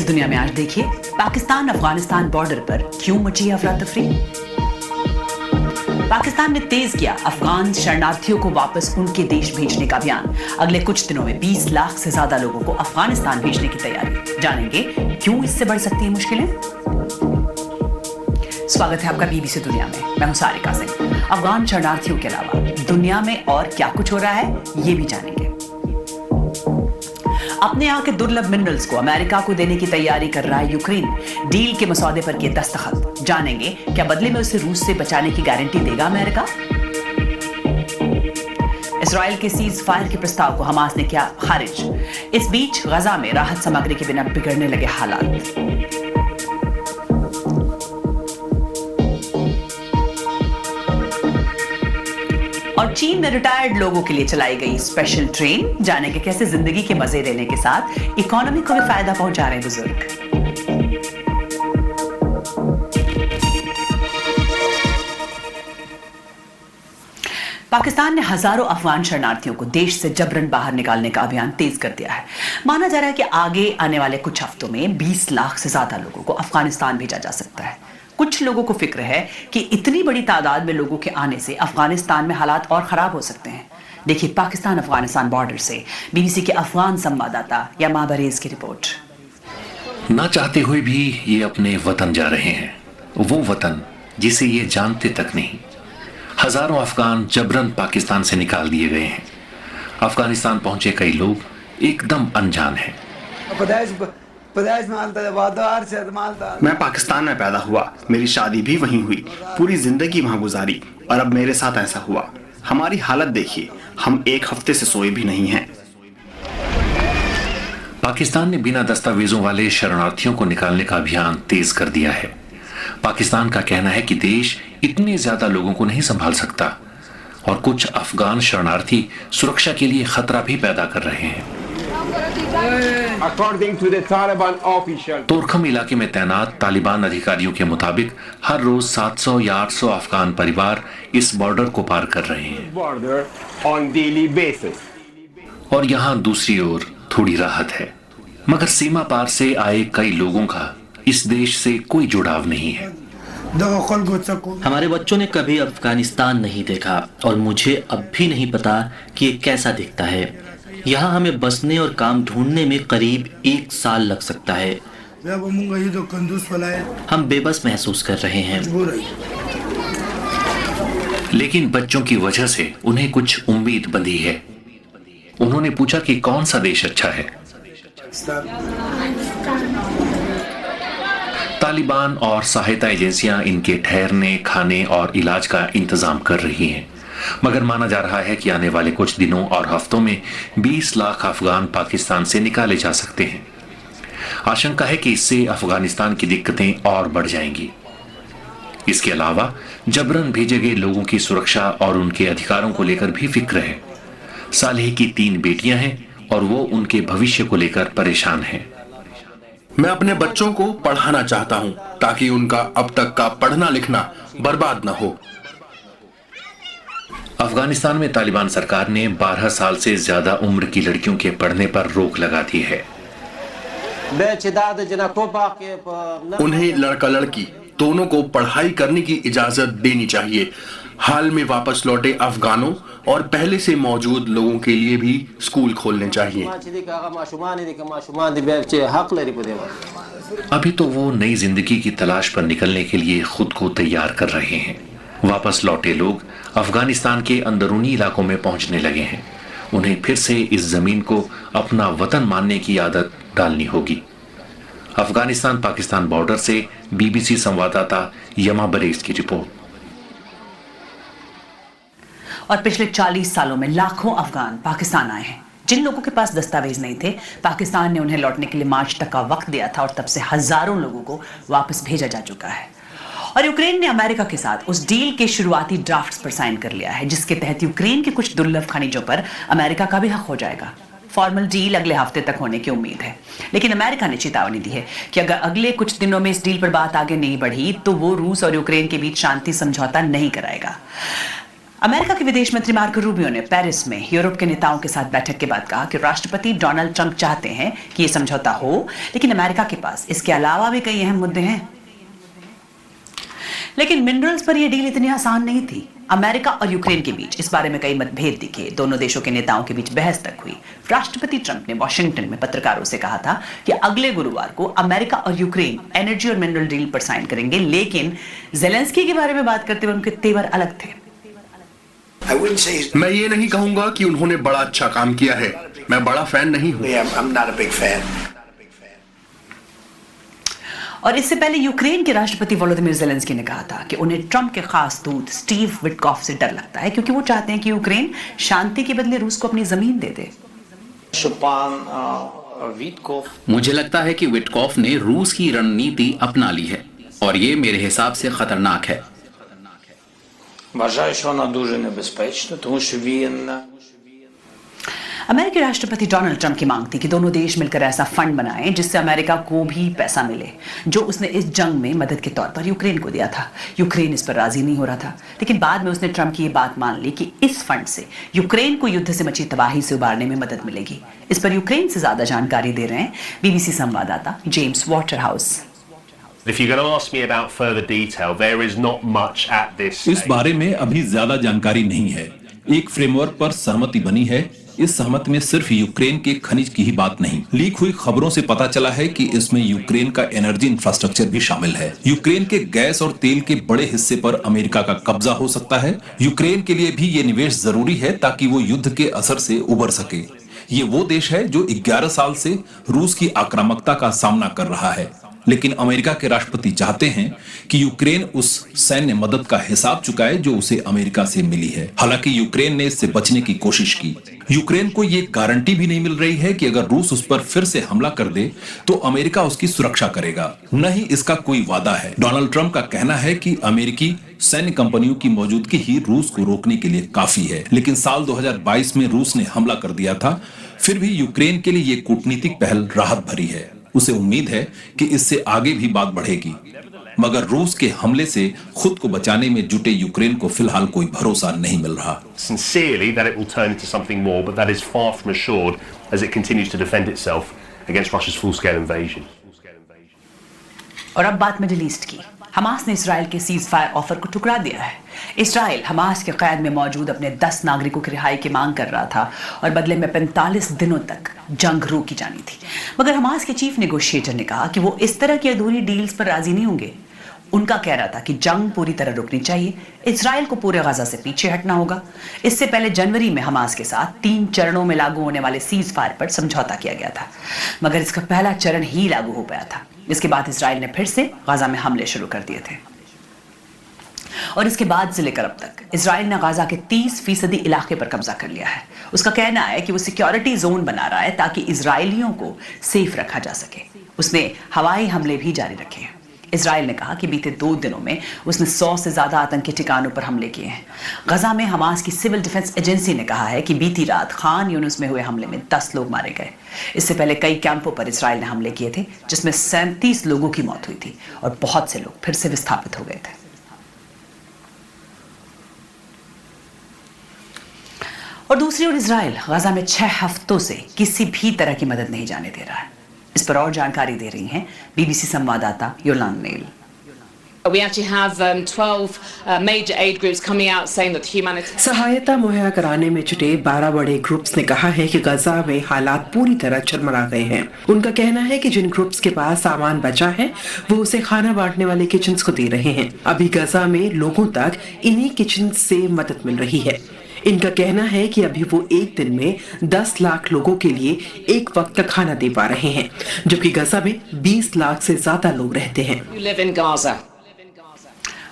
BBC दुनिया में आज देखिए, पाकिस्तान अफगानिस्तान बॉर्डर पर क्यों मची अफरा तफरी। पाकिस्तान ने तेज किया अफगान शरणार्थियों को वापस उनके देश भेजने का अभियान। अगले कुछ दिनों में 20 लाख से ज्यादा लोगों को अफगानिस्तान भेजने की तैयारी। जानेंगे क्यों इससे बढ़ सकती है मुश्किलें। स्वागत है आपका बीबीसी दुनिया में। मैं हूं सारिका सिंह। अफगान शरणार्थियों के अलावा दुनिया में और क्या कुछ हो रहा है, ये भी जानेंगे। अपने यहाँ के दुर्लभ मिनरल्स को अमेरिका को देने की तैयारी कर रहा है यूक्रेन। डील के मसौदे पर किए दस्तखत। जानेंगे क्या बदले में उसे रूस से बचाने की गारंटी देगा अमेरिका। इस्राएल के सीज फायर के प्रस्ताव को हमास ने किया खारिज। इस बीच गजा में राहत सामग्री के बिना बिगड़ने लगे हालात। और चीन में रिटायर्ड लोगों के लिए चलाई गई स्पेशल ट्रेन। जानेंगे कैसे जिंदगी के मजे लेने के साथ इकोनॉमी को भी फायदा पहुंचा रहे बुजुर्ग। पाकिस्तान ने हजारों अफगान शरणार्थियों को देश से जबरन बाहर निकालने का अभियान तेज कर दिया है। माना जा रहा है कि आगे आने वाले कुछ हफ्तों में 20 लाख से ज्यादा लोगों को अफगानिस्तान भेजा जा सकता है। कुछ लोगों को फिक्र है कि इतनी बड़ी तादाद में लोगों के आने से अफगानिस्तान में हालात और खराब हो सकते हैं। देखिए पाकिस्तान अफगानिस्तान बॉर्डर से बीबीसी के अफगान संवाददाता यमा बरेज की रिपोर्ट। ना चाहते हुए भी ये अपने वतन जा रहे हैं, वो वतन जिसे ये जानते तक नहीं। हजारों अफगान जबरन पाकिस्तान से निकाल दिए गए हैं। अफगानिस्तान पहुंचे कई लोग एकदम अनजान हैं। मैं पाकिस्तान में पैदा हुआ, मेरी शादी भी वहीं हुई, पूरी जिंदगी वहां गुजारी और अब मेरे साथ ऐसा हुआ। हमारी हालत देखिए, हम एक हफ्ते से सोए भी नहीं हैं। पाकिस्तान ने बिना दस्तावेजों वाले शरणार्थियों को निकालने का अभियान तेज कर दिया है। पाकिस्तान का कहना है कि देश इतने ज्यादा लोगों को नहीं संभाल सकता और कुछ अफगान शरणार्थी सुरक्षा के लिए खतरा भी पैदा कर रहे हैं। तोरखम इलाके में तैनात तालिबान अधिकारियों के मुताबिक हर रोज 700 या 800 अफगान परिवार इस बॉर्डर को पार कर रहे हैं। और यहाँ दूसरी ओर थोड़ी राहत है, मगर सीमा पार से आए कई लोगों का इस देश से कोई जुड़ाव नहीं है। हमारे बच्चों ने कभी अफगानिस्तान नहीं देखा और मुझे अब भी नहीं पता कि ये कैसा दिखता है। यहाँ हमें बसने और काम ढूंढने में करीब 1 साल लग सकता है। हम बेबस महसूस कर रहे हैं। लेकिन बच्चों की वजह से उन्हें कुछ उम्मीद बंधी है। उन्होंने पूछा कि कौन सा देश अच्छा है। तालिबान और सहायता एजेंसियां इनके ठहरने, खाने और इलाज का इंतजाम कर रही हैं। मगर माना जा रहा है कि आने वाले कुछ दिनों और हफ्तों में 20 लाख अफगान पाकिस्तान से निकाले जा सकते हैं। आशंका है कि इससे अफगानिस्तान की दिक्कतें और बढ़ जाएंगी। इसके अलावा जबरन भेजे गए लोगों की सुरक्षा और उनके अधिकारों को लेकर भी फिक्र है। सालेह की 3 बेटियां हैं और वो उनके भविष्य को लेकर परेशान हैं। मैं अपने बच्चों को पढ़ाना चाहता हूं ताकि उनका अब तक का पढ़ना लिखना बर्बाद न हो। अफगानिस्तान में तालिबान सरकार ने 12 साल से ज्यादा उम्र की लड़कियों के पढ़ने पर रोक लगा दी है। उन्हें लड़का लड़की दोनों को पढ़ाई करने की इजाजत देनी चाहिए। हाल में वापस लौटे अफगानों और पहले से मौजूद लोगों के लिए भी स्कूल खोलने चाहिए। अभी तो वो नई जिंदगी की तलाश पर निकलने के लिए खुद को तैयार कर रहे हैं। वापस लौटे लोग अफगानिस्तान के अंदरूनी इलाकों में पहुंचने लगे हैं। उन्हें फिर से इस जमीन को अपना वतन मानने की आदत डालनी होगी। अफगानिस्तान पाकिस्तान बॉर्डर से बीबीसी संवाददाता यमा बरेज की रिपोर्ट। और पिछले 40 सालों में लाखों अफगान पाकिस्तान आए हैं। जिन लोगों के पास दस्तावेज नहीं थे, पाकिस्तान ने उन्हें लौटने के लिए मार्च तक का वक्त दिया था और तब से हजारों लोगों को वापस भेजा जा चुका है। और यूक्रेन ने अमेरिका के साथ उस डील के शुरुआती ड्राफ्ट्स पर साइन कर लिया है, जिसके तहत यूक्रेन के कुछ दुर्लभ खनिजों पर अमेरिका का भी हक हो जाएगा। फॉर्मल डील अगले हफ्ते तक होने की उम्मीद है, लेकिन अमेरिका ने चेतावनी दी है कि अगर अगले कुछ दिनों में इस डील पर बात आगे नहीं बढ़ी तो वो रूस और यूक्रेन के बीच शांति समझौता नहीं कराएगा। अमेरिका के विदेश मंत्री मार्को रूबियो ने पेरिस में यूरोप के नेताओं के साथ बैठक के बाद कहा कि राष्ट्रपति डोनाल्ड ट्रंप चाहते हैं कि यह समझौता हो, लेकिन अमेरिका के पास इसके अलावा भी कई अहम मुद्दे हैं। लेकिन मिनरल्स पर यह डील इतनी आसान नहीं थी। अमेरिका और यूक्रेन के बीच इस बारे में कई मतभेद दिखे। दोनों देशों के नेताओं के बीच बहस तक हुई। राष्ट्रपति ट्रंप ने वॉशिंगटन में पत्रकारों से कहा था कि अगले गुरुवार को अमेरिका और यूक्रेन एनर्जी और मिनरल डील पर साइन करेंगे, लेकिन जेलेंस्की के बारे में बात करते हुए उनके तेवर अलग थे। मैं ये नहीं कहूंगा कि उन्होंने बड़ा अच्छा काम किया है। मैं बड़ा फैन नहीं हूं। और इससे पहले यूक्रेन के राष्ट्रपति वोलोदिमीर ज़ेलेंस्की ने कहा था कि उन्हें ट्रंप के खास दूत स्टीव विटकॉफ से डर लगता है, क्योंकि वो चाहते हैं कि यूक्रेन शांति के बदले रूस को अपनी जमीन दे दे। मुझे लगता है कि विटकॉफ ने रूस की रणनीति अपना ली है और ये मेरे हिसाब से खतरनाक है। Вважаю, що вона дуже небезпечна, тому що він अमेरिकी राष्ट्रपति डोनाल्ड ट्रंप की मांग थी कि दोनों देश मिलकर ऐसा फंड बनाएं जिससे अमेरिका को भी पैसा मिले, जो उसने इस जंग में मदद के तौर पर यूक्रेन को दिया था। यूक्रेन इस पर राजी नहीं हो रहा था, लेकिन बाद में उसने ट्रंप की ये बात मान ली कि इस फंड से यूक्रेन को युद्ध से मची तबाही से उबारने में मदद मिलेगी। इस पर यूक्रेन से ज्यादा जानकारी दे रहे हैं बीबीसी संवाददाता James Waterhouse. If you're going to ask me about further detail, there is not much at this stage. इस बारे में अभी ज्यादा जानकारी नहीं है। एक फ्रेमवर्क पर सहमति बनी है। इस सहमति में सिर्फ यूक्रेन के खनिज की ही बात नहीं, लीक हुई खबरों से पता चला है कि इसमें यूक्रेन का एनर्जी इंफ्रास्ट्रक्चर भी शामिल है। यूक्रेन के गैस और तेल के बड़े हिस्से पर अमेरिका का कब्जा हो सकता है। यूक्रेन के लिए भी ये निवेश जरूरी है ताकि वो युद्ध के असर से उबर सके। ये वो देश है जो 11 साल से रूस की आक्रामकता का सामना कर रहा है, लेकिन अमेरिका के राष्ट्रपति चाहते हैं कि यूक्रेन उस सैन्य मदद का हिसाब चुकाए जो उसे अमेरिका से मिली है। हालांकि यूक्रेन ने इससे बचने की कोशिश की। यूक्रेन को ये गारंटी भी नहीं मिल रही है कि अगर रूस उस पर फिर से हमला कर दे तो अमेरिका उसकी सुरक्षा करेगा, न ही इसका कोई वादा है। डोनाल्ड ट्रंप का कहना है कि अमेरिकी सैन्य कंपनियों की मौजूदगी ही रूस को रोकने के लिए काफी है, लेकिन साल 2022 में रूस ने हमला कर दिया था। फिर भी यूक्रेन के लिए ये कूटनीतिक पहल राहत भरी है। उसे उम्मीद है कि इससे आगे भी बात बढ़ेगी, मगर रूस के हमले से खुद को बचाने में जुटे यूक्रेन को फिलहाल कोई भरोसा नहीं मिल रहा। Sincerely that it will turn into something more, but that is far from assured as it continues to defend itself against Russia's full-scale invasion. और अब बात मिडिल ईस्ट की। हमास ने इसराइल के सीज फायर ऑफर को ठुकरा दिया है। इसराइल हमास के कैद में मौजूद अपने 10 नागरिकों की रिहाई की मांग कर रहा था और बदले में 45 दिनों तक जंग रोकी जानी थी, मगर हमास के चीफ नेगोशिएटर ने कहा कि वो इस तरह की अधूरी डील्स पर राजी नहीं होंगे। उनका कहना था कि जंग पूरी तरह रुकनी चाहिए, इसराइल को पूरे गाजा से पीछे हटना होगा। इससे पहले जनवरी में हमास के साथ 3 चरणों में लागू होने वाले सीज फायर पर समझौता किया गया था, मगर इसका पहला चरण ही लागू हो पाया था। इसके बाद इसराइल ने फिर से गाजा में हमले शुरू कर दिए थे और इसके बाद से लेकर अब तक इसराइल ने गाजा के 30% इलाके पर कब्जा कर लिया है। उसका कहना है कि वो सिक्योरिटी जोन बना रहा है ताकि इजरायलियों को सेफ रखा जा सके। उसने हवाई हमले भी जारी रखे हैं। इसराइल ने कहा कि बीते 2 दिनों में उसने 100 से ज्यादा आतंकी ठिकानों पर हमले किए हैं। गजा में हमास की सिविल डिफेंस एजेंसी ने कहा है कि बीती रात खान यूनुस में हुए हमले में 10 लोग मारे गए। इससे पहले कई कैंपों पर इसराइल ने हमले किए थे, जिसमें 37 लोगों की मौत हुई थी और बहुत से लोग फिर से विस्थापित हो गए थे। और दूसरी ओर इसराइल गजा में 6 हफ्तों से किसी भी तरह की मदद नहीं जाने दे रहा है। इस पर और जानकारी दे रही हैं बीबीसी संवाददाता योलान nail. We actually have 12 major aid groups coming out saying that humanity. सहायता मुहैया कराने में जुटे 12 बड़े ग्रुप्स ने कहा है कि गजा में हालात पूरी तरह चरमरा गए हैं। उनका कहना है कि जिन ग्रुप्स के पास सामान बचा है वो उसे खाना बांटने वाले किचन्स को दे रहे हैं। अभी गजा में लोगों तक इन्हीं किचन से मदद मिल रही है। इनका कहना है कि अभी वो एक दिन में 10 लाख लोगों के लिए एक वक्त का खाना दे पा रहे हैं, जबकि गजा में 20 लाख से ज्यादा लोग रहते हैं। You live in Gaza.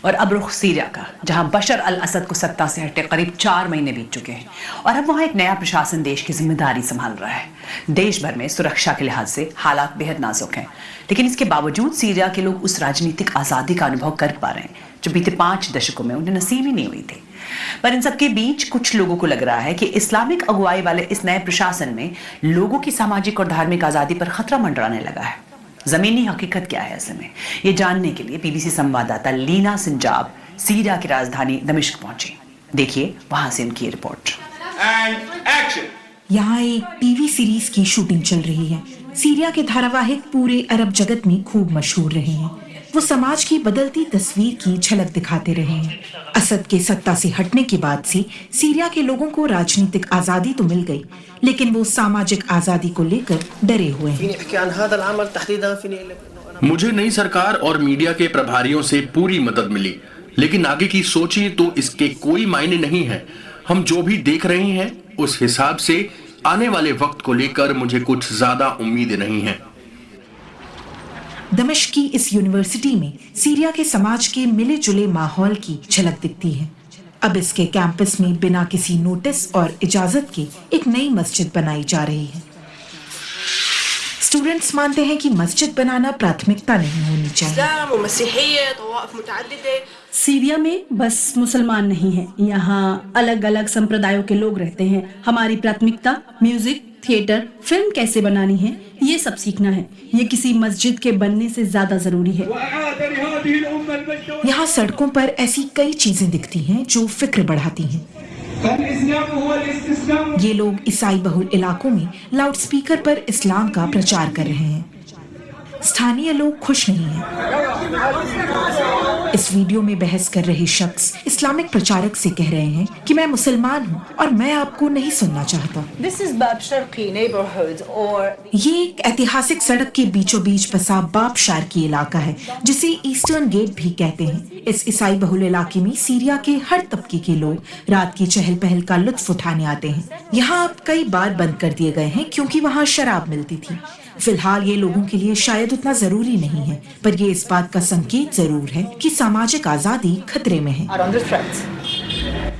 और अब रुख सीरिया का, जहां बशर अल असद को सत्ता से हटे करीब 4 महीने बीत चुके हैं और अब वहां एक नया प्रशासन देश की जिम्मेदारी संभाल रहा है। देश भर में सुरक्षा के लिहाज से हालात बेहद नाजुक हैं, लेकिन इसके बावजूद सीरिया के लोग उस राजनीतिक आजादी का अनुभव कर पा रहे हैं जो बीते 5 दशकों में उन्हें नसीब ही नहीं हुई थी। पर इन सबके बीच कुछ लोगों को लग रहा है कि इस्लामिक अगुवाई वाले इस नए प्रशासन में लोगों की सामाजिक और धार्मिक आजादी पर खतरा मंडराने लगा है। जमीनी हकीकत क्या है ऐसे में, ये जानने के लिए बीबीसी संवाददाता लीना सिंजाब सीरिया की राजधानी दमिश्क पहुंची। देखिए वहां से उनकी रिपोर्ट। यहाँ एक टीवी सीरीज की शूटिंग चल रही है। सीरिया के धारावाहिक पूरे अरब जगत में खूब मशहूर रहे हैं। वो समाज की बदलती तस्वीर की झलक दिखाते रहे हैं। असद के सत्ता से हटने के बाद से सीरिया के लोगों को राजनीतिक आजादी तो मिल गई, लेकिन वो सामाजिक आजादी को लेकर डरे हुए हैं। मुझे नई सरकार और मीडिया के प्रभारियों से पूरी मदद मिली, लेकिन आगे की सोचें तो इसके कोई मायने नहीं है। हम जो भी देख रहे हैं उस हिसाब से आने वाले वक्त को लेकर मुझे कुछ ज्यादा उम्मीद नहीं है। दमिश्क की इस यूनिवर्सिटी में सीरिया के समाज के मिले जुले माहौल की झलक दिखती है। अब इसके कैंपस में बिना किसी नोटिस और इजाजत के एक नई मस्जिद बनाई जा रही है। स्टूडेंट्स मानते हैं कि मस्जिद बनाना प्राथमिकता नहीं होनी चाहिए। सीरिया में बस मुसलमान नहीं हैं, यहाँ अलग अलग संप्रदायों के लोग रहते हैं। हमारी प्राथमिकता म्यूजिक, थिएटर, फिल्म कैसे बनानी है, ये सब सीखना है। ये किसी मस्जिद के बनने से ज्यादा जरूरी है। यहाँ सड़कों पर ऐसी कई चीजें दिखती हैं जो फिक्र बढ़ाती हैं। ये लोग ईसाई बहुल इलाकों में लाउडस्पीकर पर इस्लाम का प्रचार कर रहे हैं। स्थानीय लोग खुश नहीं हैं। इस वीडियो में बहस कर रहे शख्स इस्लामिक प्रचारक से कह रहे हैं कि मैं मुसलमान हूँ और मैं आपको नहीं सुनना चाहता। ये एक ऐतिहासिक सड़क के बीचों बीच बसा बाब शार्की इलाका है, जिसे ईस्टर्न गेट भी कहते हैं। इस ईसाई बहुल इलाके में सीरिया के हर तबके के लोग रात की चहल पहल का लुत्फ उठाने आते हैं। यहाँ अब कई बार बंद कर दिए गए हैं क्योंकि वहाँ शराब मिलती थी। फिलहाल ये लोगों के लिए शायद उतना जरूरी नहीं है, पर ये इस बात का संकेत जरूर है कि सामाजिक आजादी खतरे में है।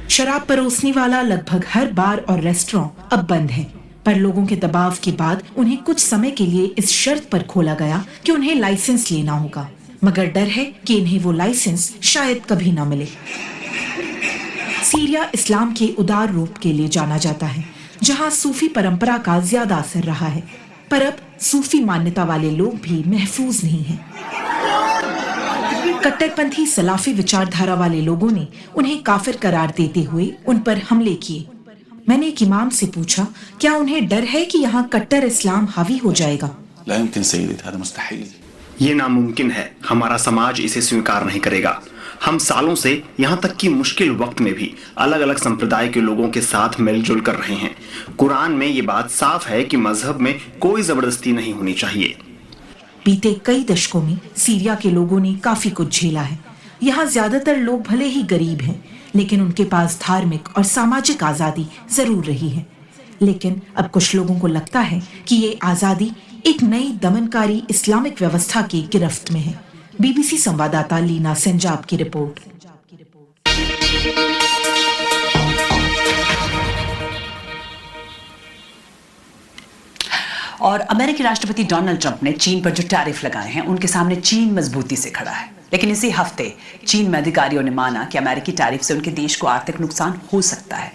शराब परोसने वाला लगभग हर बार और रेस्टोरेंट अब बंद है, पर लोगों के दबाव के बाद उन्हें कुछ समय के लिए इस शर्त पर खोला गया कि उन्हें लाइसेंस लेना होगा, मगर डर है कि इन्हें वो लाइसेंस शायद कभी न मिले। सीरिया इस्लाम के उदार रूप के लिए जाना जाता है, जहाँ सूफी परंपरा का ज्यादा असर रहा है, पर अब सूफी मान्यता वाले लोग भी महफूज नहीं हैं। कट्टरपंथी सलाफी विचारधारा वाले लोगों ने उन्हें काफिर करार देते हुए उन पर हमले किए। मैंने एक इमाम से पूछा, क्या उन्हें डर है कि यहाँ कट्टर इस्लाम हावी हो जाएगा? ये नामुमकिन है। हमारा समाज इसे स्वीकार नहीं करेगा। हम सालों से यहाँ तक कि मुश्किल वक्त में भी अलग अलग संप्रदाय के लोगों के साथ मिलजुल कर रहे हैं। कुरान में ये बात साफ है कि मजहब में कोई जबरदस्ती नहीं होनी चाहिए। बीते कई दशकों में सीरिया के लोगों ने काफी कुछ झेला है। यहाँ ज्यादातर लोग भले ही गरीब हैं, लेकिन उनके पास धार्मिक और सामाजिक आजादी जरूर रही है। लेकिन अब कुछ लोगों को लगता है कि ये आजादी एक नई दमनकारी इस्लामिक व्यवस्था की गिरफ्त में है। बीबीसी संवाददाता लीना सेंजाब की रिपोर्ट। और अमेरिकी राष्ट्रपति डोनाल्ड ट्रंप ने चीन पर जो टैरिफ लगाए हैं उनके सामने चीन मजबूती से खड़ा है। लेकिन इसी हफ्ते चीन में अधिकारियों ने माना कि अमेरिकी टैरिफ से उनके देश को आर्थिक नुकसान हो सकता है,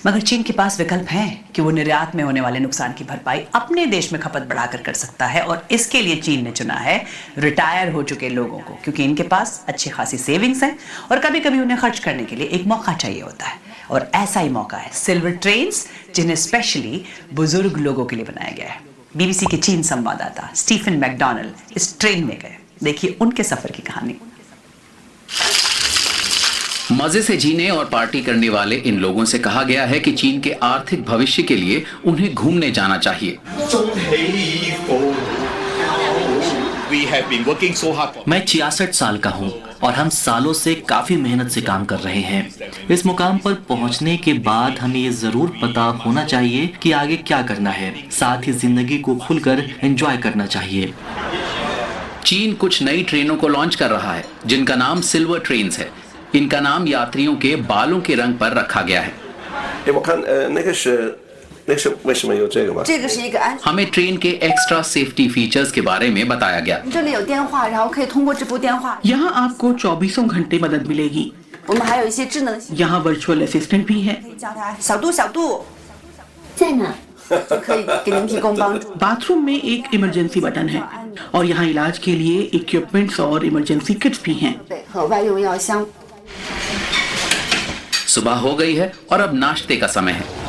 मगर चीन के पास विकल्प है कि वो निर्यात में होने वाले नुकसान की भरपाई अपने देश में खपत बढ़ाकर कर सकता है। और इसके लिए चीन ने चुना है रिटायर हो चुके लोगों को, क्योंकि इनके पास अच्छी खासी सेविंग्स हैं और कभी कभी उन्हें खर्च करने के लिए एक मौका चाहिए होता है। और ऐसा ही मौका है सिल्वर ट्रेन्स, जिन्हें स्पेशली बुजुर्ग लोगों के लिए बनाया गया है। बीबीसी के चीन संवाददाता स्टीफन मैकडोनल्ड इस ट्रेन में गए। देखिए उनके सफर की कहानी। मजे से जीने और पार्टी करने वाले इन लोगों से कहा गया है कि चीन के आर्थिक भविष्य के लिए उन्हें घूमने जाना चाहिए। मैं 66 साल का हूँ और हम सालों से काफी मेहनत से काम कर रहे हैं। इस मुकाम पर पहुँचने के बाद हमें ये जरूर पता होना चाहिए कि आगे क्या करना है, साथ ही जिंदगी को खुलकर एंजॉय करना चाहिए। चीन कुछ नई ट्रेनों को लॉन्च कर रहा है जिनका नाम सिल्वर ट्रेन्स है। इनका नाम यात्रियों के बालों के रंग पर रखा गया है। हमें ट्रेन के एक्स्ट्रा सेफ्टी फीचर्स के बारे में बताया गया। यहाँ आपको 24 घंटे मदद मिलेगी। यहाँ वर्चुअल असिस्टेंट भी है। बाथरूम में एक इमरजेंसी बटन है और यहाँ इलाज के लिए इक्विपमेंट्स और इमरजेंसी किट्स भी हैं। सुबह हो गई है और अब नाश्ते का समय है।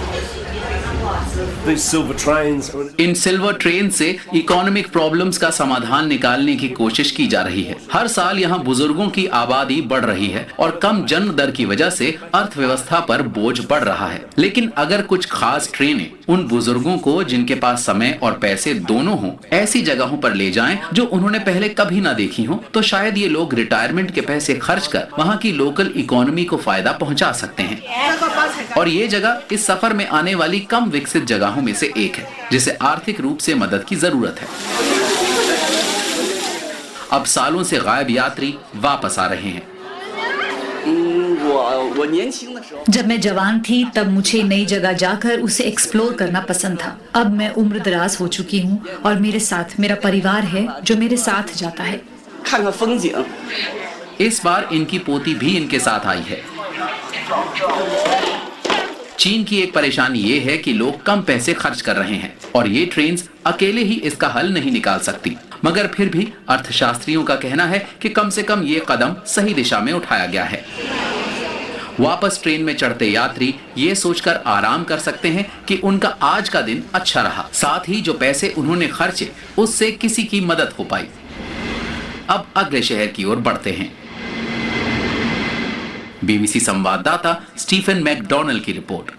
These silver trains. In silver train से इकोनॉमिक प्रॉब्लम्स का समाधान निकालने की कोशिश की जा रही है। हर साल यहाँ बुजुर्गों की आबादी बढ़ रही है और कम जन्म दर की वजह से अर्थव्यवस्था पर बोझ बढ़ रहा है। लेकिन अगर कुछ खास ट्रेनें उन बुजुर्गों को जिनके पास समय और पैसे दोनों हों ऐसी जगहों पर ले जाएं जो उन्होंने पहले कभी ना देखी हो, तो शायद ये लोग रिटायरमेंट के पैसे खर्च कर वहाँ की लोकल इकोनॉमी को फायदा पहुँचा सकते हैं। और ये जगह इस सफर में आने वाली कम विकसित जगहों में से एक है जिसे आर्थिक रूप से मदद की जरूरत है। अब सालों से गायब यात्री वापस आ रहे हैं। जब मैं जवान थी तब मुझे नई जगह जाकर उसे एक्सप्लोर करना पसंद था। अब मैं उम्र दराज हो चुकी हूँ और मेरे साथ मेरा परिवार है जो मेरे साथ जाता है। इस बार इनकी पोती भी इनके साथ आई है। चीन की एक परेशानी ये है कि लोग कम पैसे खर्च कर रहे हैं और ये ट्रेन्स अकेले ही इसका हल नहीं निकाल सकती, मगर फिर भी अर्थशास्त्रियों का कहना है कि कम से कम ये कदम सही दिशा में उठाया गया है। वापस ट्रेन में चढ़ते यात्री ये सोचकर आराम कर सकते हैं कि उनका आज का दिन अच्छा रहा, साथ ही जो पैसे उन्होंने खर्चे उससे किसी की मदद हो पाई। अब अगले शहर की ओर बढ़ते हैं। बीबीसी संवाददाता स्टीफन मैकडॉनल्ड की रिपोर्ट।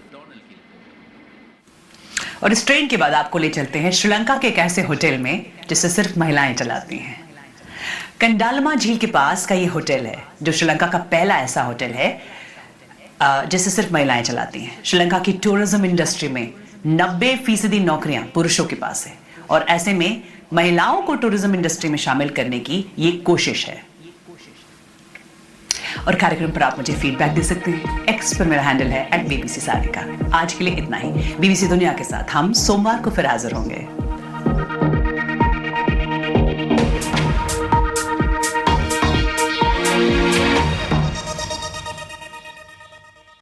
और इस ट्रेन के बाद आपको ले चलते हैं श्रीलंका के एक ऐसे होटल में जिसे सिर्फ महिलाएं चलाती हैं। कंडालमा झील के पास का ये होटल है जो श्रीलंका का पहला ऐसा होटल है जिसे सिर्फ महिलाएं चलाती हैं। श्रीलंका की टूरिज्म इंडस्ट्री में 90% नौकरियां पुरुषों के पास है और ऐसे में महिलाओं को टूरिज्म इंडस्ट्री में शामिल करने की ये कोशिश है। और कार्यक्रम पर आप मुझे फीडबैक दे सकते हैं। एक्स पर मेरा हैंडल है @BBC सारिका। आज के लिए इतना ही। बीबीसी दुनिया के साथ हम सोमवार को फिर हाजिर होंगे।